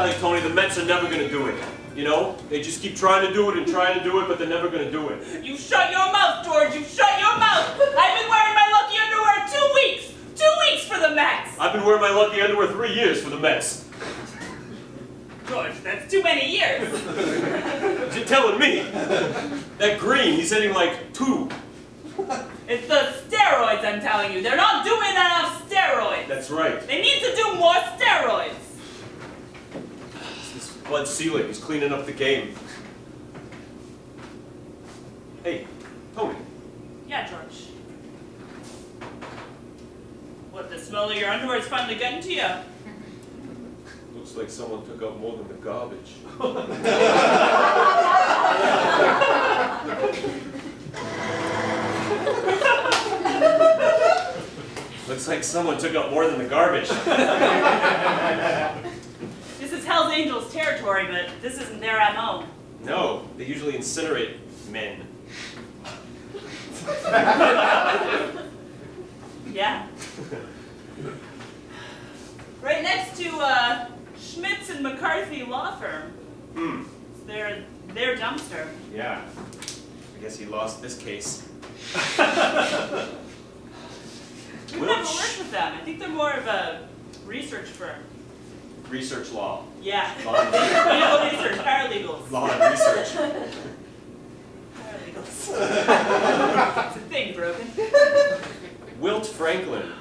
tell you, Tony, the Mets are never going to do it. You know? They just keep trying to do it and trying to do it, but they're never going to do it. You shut your mouth, George. You shut your mouth. I've been wearing my lucky underwear 2 weeks. 2 weeks for the Mets. I've been wearing my lucky underwear 3 years for the Mets. George, that's too many years. You're telling me. That Green, he's hitting like 2. It's the steroids, I'm telling you. They're not doing enough steroids. That's right. They need to do more steroids. This Bud Selig, he's cleaning up the game. Hey, Tony. Yeah, George. What, the smell of your underwear is finally getting to you? Looks like someone took out more than the garbage. Looks like someone took out more than the garbage. This is Hell's Angels territory, but this isn't their MO. No, they usually incinerate men. Yeah. Right next to Schmitz and McCarthy law firm. It's their dumpster. Yeah. I guess he lost this case. We've never worked with them. I think they're more of a research firm. Research law. Yeah. Law and Legal research, paralegals. Law and research. Paralegals. It's a thing, Brogan. Wilt Franklin.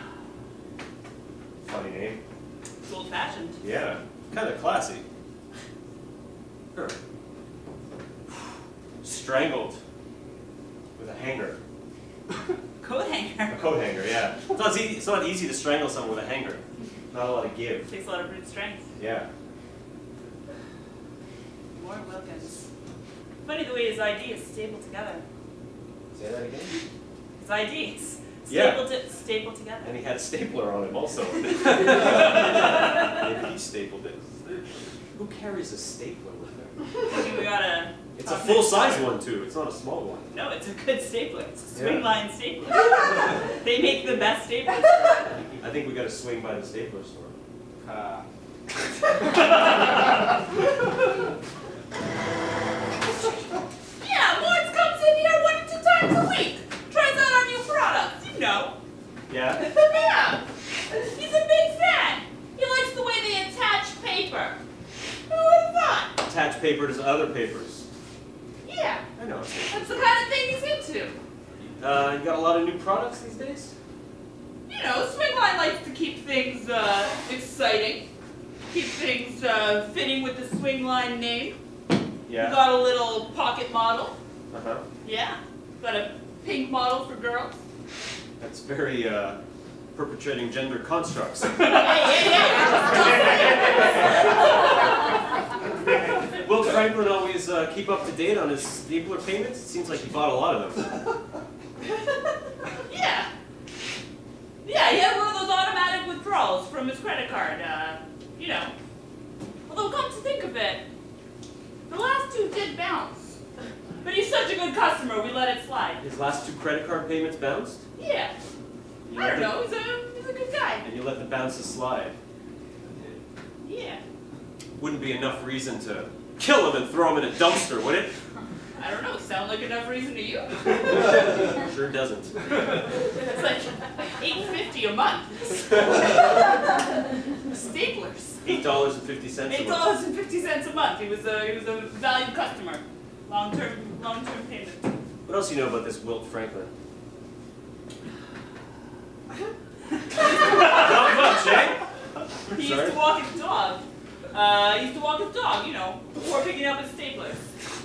Funny name. It's old-fashioned. Yeah. Kind of classy. Sure. Strangled with a hanger. Coat hanger. A coat hanger, yeah. It's not easy to strangle someone with a hanger. Not a lot of give. Takes a lot of brute strength. Yeah. More Wilkins. Funny the way his ID is stapled together. Say that again? His IDs. Yeah. Stapled together. And he had a stapler on him also. Maybe he stapled it. Who carries a stapler with them? Maybe we gotta... It's a full-size one, too. It's not a small one. No, it's a good stapler. It's a swing line stapler. They make the best staplers. I think we gotta swing by the stapler store. Yeah, Lawrence comes in here 1 to 2 times a week. Tries out our new products, you know. Yeah? Yeah. He's a big fan. He likes the way they attach paper. Who would have thought? Attach paper to other papers. Yeah. I know. That's the kind of thing he's into. You got a lot of new products these days? You know, Swingline likes to keep things exciting. Keep things fitting with the Swingline name. Yeah. We got a little pocket model. Uh-huh. Yeah. Got a pink model for girls. That's very, perpetrating gender constructs. Hey. Will Franklin always keep up to date on his stapler payments? It seems like he bought a lot of them. Yeah. Yeah, he had one of those automatic withdrawals from his credit card, you know. Although, come to think of it, the last 2 did bounce. But he's such a good customer, we let it slide. His last 2 credit card payments bounced? Yeah. I don't know, he's a good guy. And you let the bounces slide. Yeah. Wouldn't be enough reason to kill him and throw him in a dumpster, would it? I don't know, sound like enough reason to you? Sure doesn't. It's like $8.50 a month. Staplers. $8.50 a month. $8.50 a month. He was a valued customer. Long-term payment. What else do you know about this Wilt Franklin? Not much, eh? He used to walk his dog. You know, before picking up his staplers.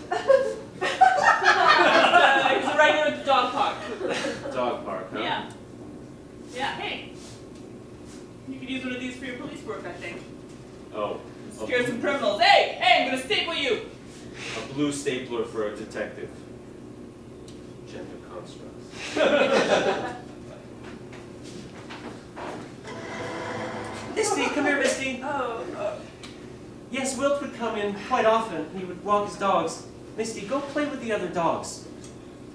He was a regular at the dog park. Dog park, huh? Yeah. Yeah, hey. You could use one of these for your police work, I think. Oh. Scare some criminals. Hey, I'm gonna staple you. A blue stapler for a detective. Gender constructs. Misty, come here, Misty. Oh. Yes, Wilt would come in quite often. He would walk his dogs. Misty, go play with the other dogs.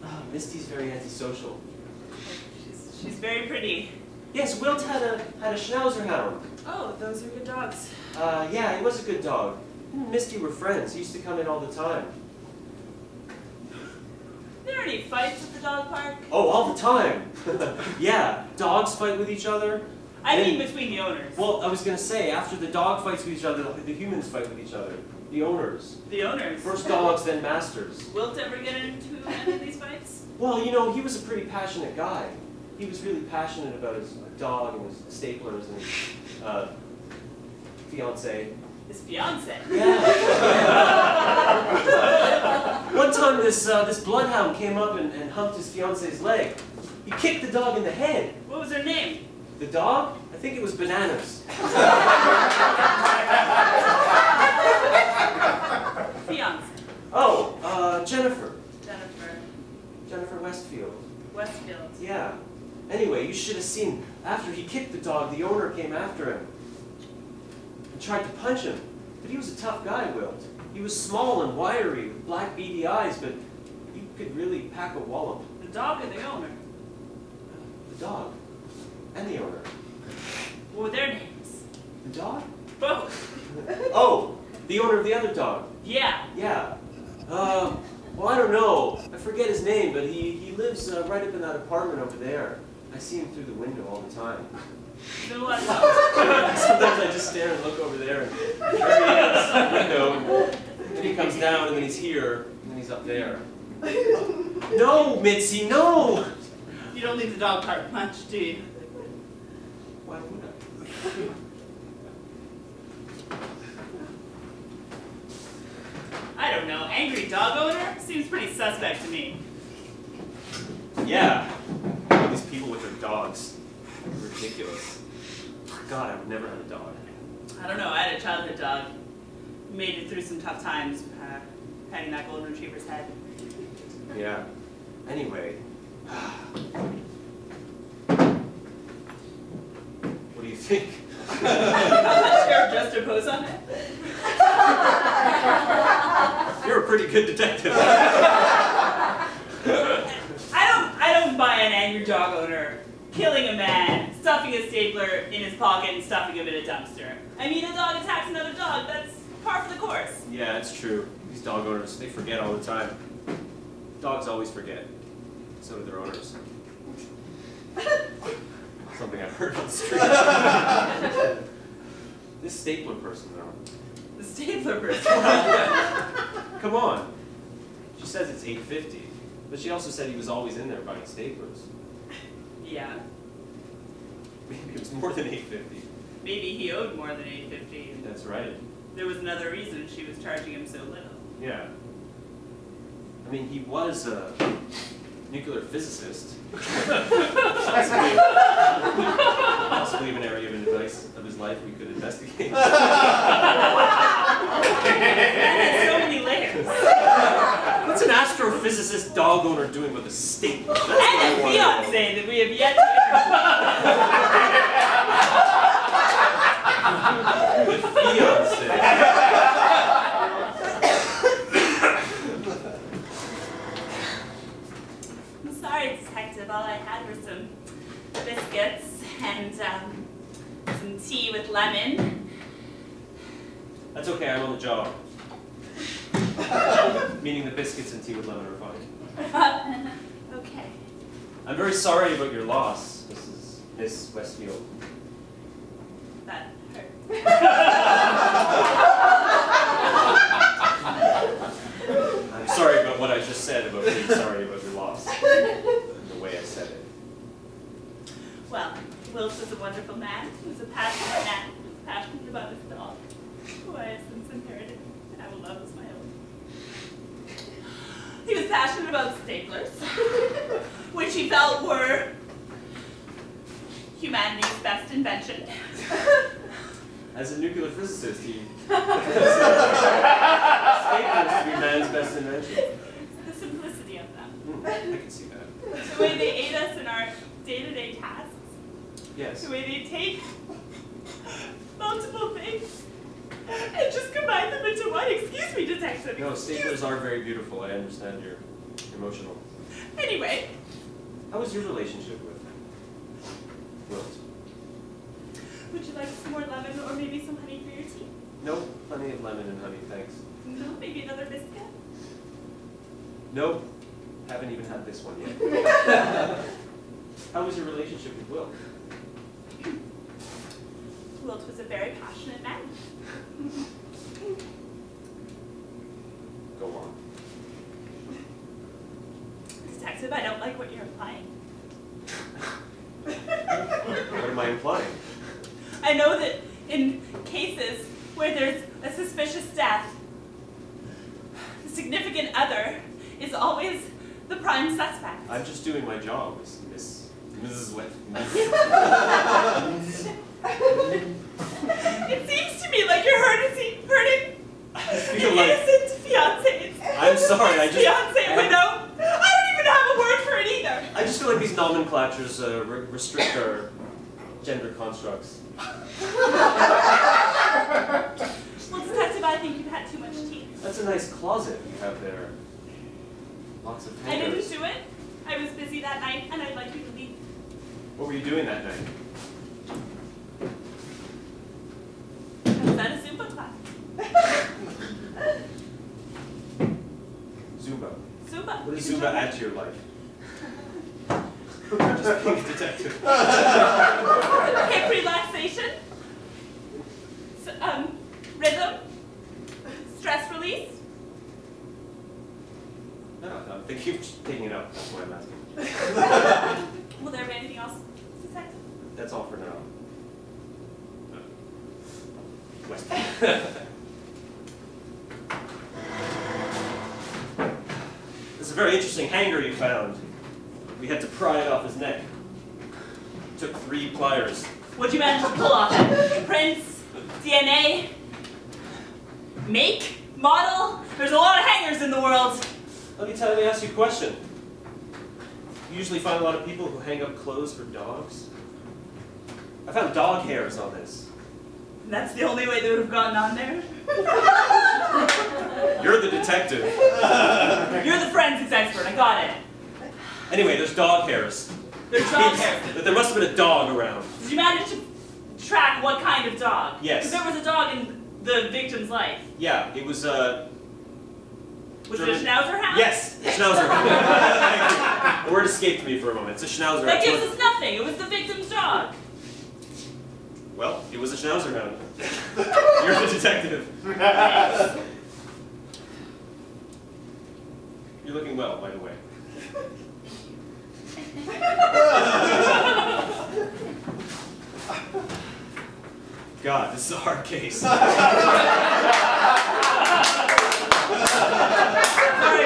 Oh, Misty's very antisocial. She's very pretty. Yes, Wilt had a Schnauzer hound. Oh, those are good dogs. Yeah, he was a good dog. Him and Misty were friends. He used to come in all the time. Are there any fights at the dog park? Oh, all the time. Yeah, dogs fight with each other. I mean between the owners. Well, I was going to say, after the dog fights with each other, the humans fight with each other. The owners. The owners. First dogs, then masters. Wilt ever get into any of these fights? Well, you know, he was a pretty passionate guy. He was really passionate about his dog and his staplers and his fiancée. His fiancée? Yeah. One time this bloodhound came up and humped his fiancée's leg. He kicked the dog in the head. What was her name? The dog? I think it was Bananas. Fiancée. Oh, Jennifer. Jennifer Westfield. Westfield. Yeah. Anyway, you should have seen, after he kicked the dog, the owner came after him and tried to punch him. But he was a tough guy, Wilt. He was small and wiry, with black beady eyes, but he could really pack a wallop. The dog or the owner? The dog. And the owner. What were their names? The dog? Both. Oh, the owner of the other dog. Yeah. Yeah. Well, I don't know. I forget his name, but he lives right up in that apartment over there. I see him through the window all the time. There's a lot of dogs. Sometimes I just stare and look over there, and there he is, window. And then he comes down, and then he's here, and then he's up there. No, Mitzi, no! You don't leave the dog park much, do you? Why would I? I don't know. Angry dog owner? Seems pretty suspect to me. Yeah. All these people with their dogs. Ridiculous. God, I would never have a dog. I don't know. I had a childhood dog. Made it through some tough times, patting that golden retriever's head. Yeah. Anyway. What do you think? Sure, just a pose on it. You're a pretty good detective. I don't buy an angry dog owner killing a man, stuffing a stapler in his pocket, and stuffing him in a dumpster. I mean, a dog attacks another dog. That's par for the course. Yeah, it's true. These dog owners, they forget all the time. Dogs always forget. So do their owners. Something I've heard on the street. This stapler person, though. The stapler person. Come on. She says it's $8.50, but she also said he was always in there buying staplers. Yeah. Maybe it was more than $8.50. Maybe he owed more than $8.50. That's right. There was another reason she was charging him so little. Yeah. I mean, he was a nuclear physicist. Possibly an area of his life we could investigate. That has so many layers. What's an astrophysicist dog owner doing with a stapler? That's what I And a wanna know. fiancé that we have yet to The fiancé. I'm sorry, Detective. All I had were some biscuits and some tea with lemon. That's okay, I'm on the job. Meaning the biscuits and tea with lemon are fine. Okay. I'm very sorry about your loss, Miss Westfield. That hurt. I'm sorry about what I just said about being sorry about your loss. The way I said it. Well, Wilt was a wonderful man. He was a passionate man. He was passionate about his dog, who I have since inherited, and I will love as my own. He was passionate about staplers, which he felt were humanity's best invention. As a nuclear physicist, he staplers to be man's best invention. The simplicity of them. I can see that. The way they aid us in our day-to-day tasks. Yes. The way they take multiple things and just combine them into one. Excuse me, Detective. No, staplers are very beautiful. I understand you're emotional. Anyway. How was your relationship with Wilt? Would you like some more lemon or maybe some honey for your tea? Nope, plenty of lemon and honey, thanks. No, maybe another biscuit? Nope, haven't even had this one yet. How was your relationship with Will? Wilt was a very passionate man. Go on. Detective, I don't like what you're implying. What am I implying? I know that in cases where there's a suspicious death, the significant other is always the prime suspect. I'm just doing my job, Mrs. Wet. It seems to me like you're hurting feel an like- innocent fiancé. I'm sorry, I just... Fiancé, widow. I don't even have a word for it either. I just feel like these nomenclatures restrict our gender constructs. Well, Detective, I think you've had too much tea. That's a nice closet you have there. Lots of I didn't hangers. do it. I was busy that night, and I'd like you to leave. What were you doing that night? I was at a Zumba class. Zumba. Zumba. What does You can Zumba join me. add to your life? Just being a detective. Hip relaxation. Rhythm. Stress release. No, I'm thinking of taking it out. That's why I'm asking. Will there be anything else, Detective? That's all for now. West. This is a very interesting hanger you found. We had to pry it off his neck. Took 3 pliers. What'd you manage to pull off it? Prints, DNA, make, model. There's a lot of hangers in the world. Let me ask you a question. You usually find a lot of people who hang up clothes for dogs. I found dog hairs on this. And that's the only way they would have gotten on there? You're the detective. You're the forensics expert, I got it. Anyway, there's dog hairs. There's dog hairs. That there must have been a dog around. Did you manage to track what kind of dog? Yes. Because there was a dog in the victim's life. Yeah, it was Was it a German- Schnauzer hound? Yes, Schnauzer. Thank you. The word escaped me for a moment. It's a Schnauzer. That gives us nothing. It was the victim's dog. Well, it was a Schnauzer hound. You're the detective. Thanks. You're looking well, by the way. God, this is a hard case. Sorry,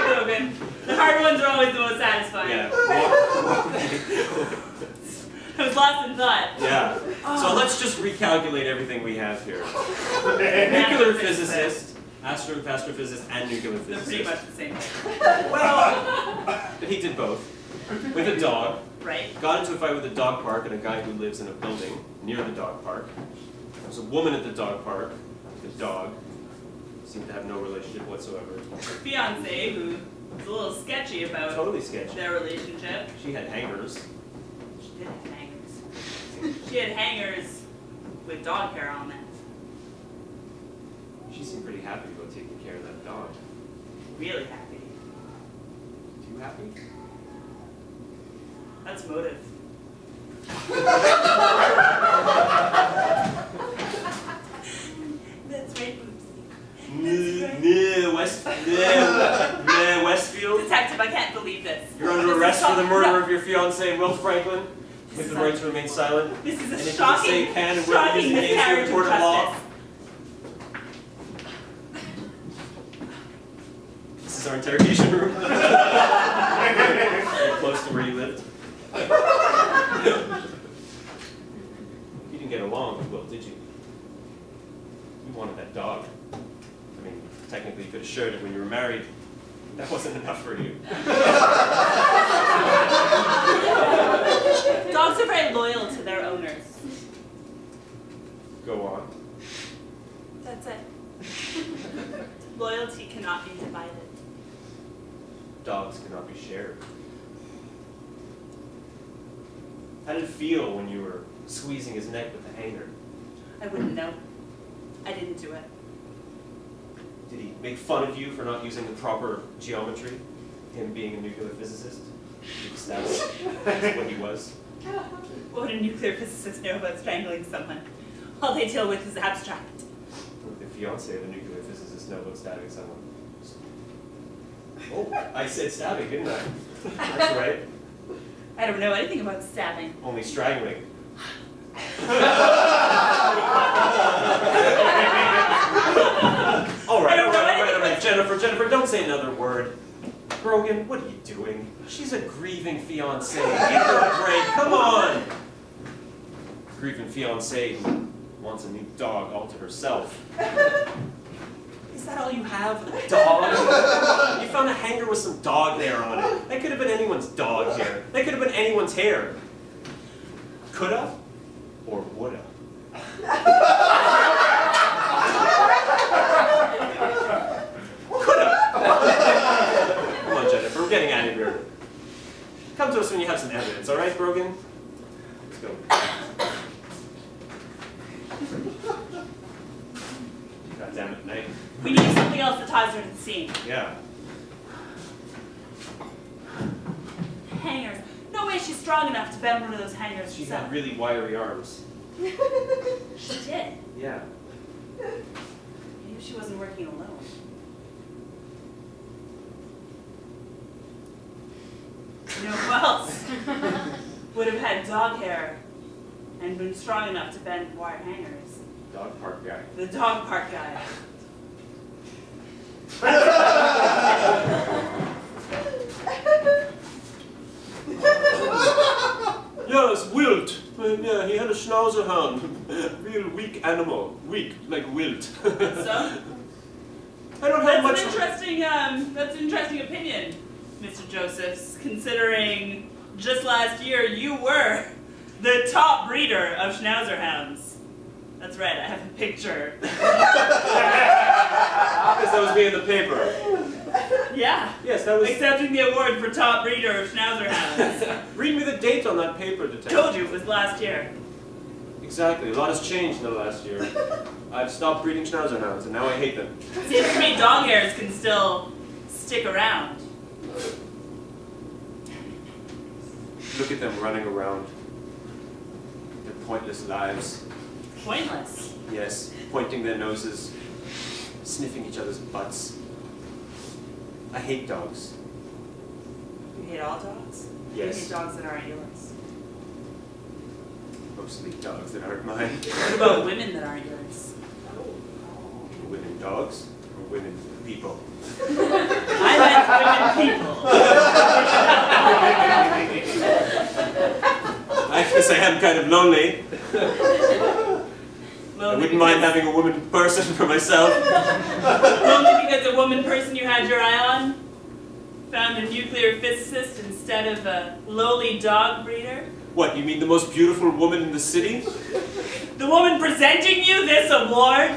Logan. The hard ones are always the most satisfying. Yeah. I was lost in thought. Yeah. So let's just recalculate everything we have here. Nuclear physicist, astrophysicist, and nuclear They're physicist. pretty much the same thing. Well, but he did both. With a dog. Right? Got into a fight with a dog park and a guy who lives in a building near the dog park. There was a woman at the dog park. The dog seemed to have no relationship whatsoever. Fiance who was a little sketchy about Totally sketchy. their relationship. She had hangers. She did have hangers. She had hangers with dog hair on them. She seemed pretty happy about taking care of that dog. Really happy. Too happy? That's motive. That's right, Boopsy. Westfield. Detective, I can't believe this. You're under This is arrest for the murder no, of your fiancé, Will Franklin, with the right to remain silent. This is And a if shocking, you say can and will shocking use the names miscarriage of of court of law. justice. This is our interrogation room. Very close to where you lived. You didn't get along with Will, did you? You wanted that dog. I mean, technically you could have shared it when you were married. That wasn't enough for you. Dogs are very loyal to their owners. Go on. That's it. Loyalty cannot be divided. Dogs cannot be shared. How did it feel when you were squeezing his neck with the hanger? I wouldn't know. I didn't do it. Did he make fun of you for not using the proper geometry? Him being a nuclear physicist? Because that's what he was. What would a nuclear physicist know about strangling someone? All they deal with is abstract. The fiancé of a nuclear physicist know about stabbing someone. Oh, I said stabbing, didn't I? That's right. I don't know anything about stabbing. Only strangling. All right, Jennifer, don't say another word. Brogan, what are you doing? She's a grieving fiancée. Give her a break, come on! Grieving fiancée who wants a new dog all to herself. Is that all you have? A dog? You found a hanger with some dog hair on it. That could have been anyone's dog hair. That could have been anyone's hair. Coulda or woulda? Coulda! Come on, Jennifer, we're getting out of here. Come to us when you have some evidence, all right, Brogan? Let's go. God damn it, Nate. We need something else that ties her to the scene. Yeah. Hangers. No way she's strong enough to bend one of those hangers She herself. had really wiry arms. She did. Yeah. Maybe she wasn't working alone. You know who else would have had dog hair and been strong enough to bend wire hangers? Dog park guy. The dog park guy. Yes, Wilt. Yeah, he had a schnauzer hound. Real weak animal. Weak, like Wilt. So? I don't have much. That's an interesting opinion, Mr. Josephs, considering just last year you were the top breeder of Schnauzer hounds. That's right, I have a picture. Yes, that was me in the paper. Yeah. Yes, that was. Accepting the award for top breeder of Schnauzer hounds. Read me the date on that paper, detective. Told you it was last year. Exactly. A lot has changed in the last year. I've stopped breeding Schnauzer hounds, and now I hate them. Seems to me dog hairs can still stick around. Look at them running around. Their pointless lives. Pointless. Yes, pointing their noses, sniffing each other's butts. I hate dogs. You hate all dogs? Yes. You hate dogs that aren't yours. Mostly dogs that aren't mine. What about women that aren't yours? Women dogs or women people? I meant women people. I guess I am kind of lonely. I wouldn't mind having a woman person for myself. Only because a woman person you had your eye on found a nuclear physicist instead of a lowly dog breeder? What, you mean the most beautiful woman in the city? The woman presenting you this award?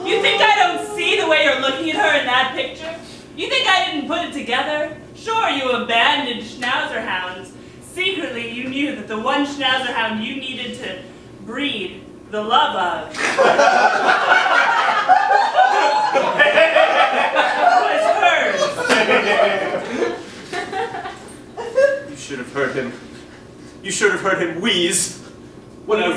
You think I don't see the way you're looking at her in that picture? You think I didn't put it together? Sure, you abandoned Schnauzer hounds. Secretly, you knew that the one Schnauzer hound you needed to breed the love of was hers. You should have heard him. You should have heard him wheeze when I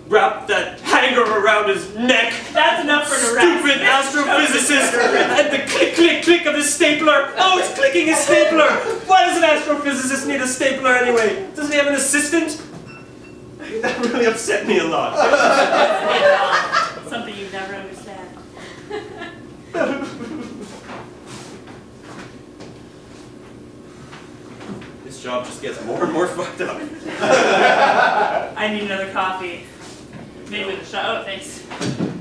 wrapped that hanger around his neck. That's enough for an arrest. Stupid astrophysicist! And the click, click, click of his stapler. Oh, it's clicking his stapler. Why does an astrophysicist need a stapler anyway? Doesn't he have an assistant? That really upset me a lot. Something you never understand. This job just gets more and more fucked up. I need another coffee. Maybe with a shot. Oh, thanks.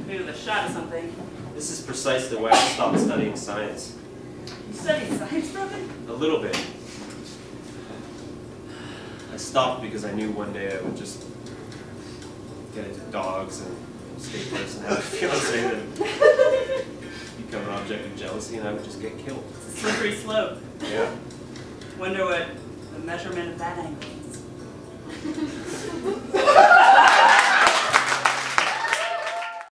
Maybe with a shot of something. This is precisely why I stopped studying science. You studied science, Brogan? A little bit. I stopped because I knew one day I would just get into dogs and staplers and have a fiancé that become an object of jealousy and I would just get killed. It's a slippery slope. Yeah. Wonder what the measurement of that angle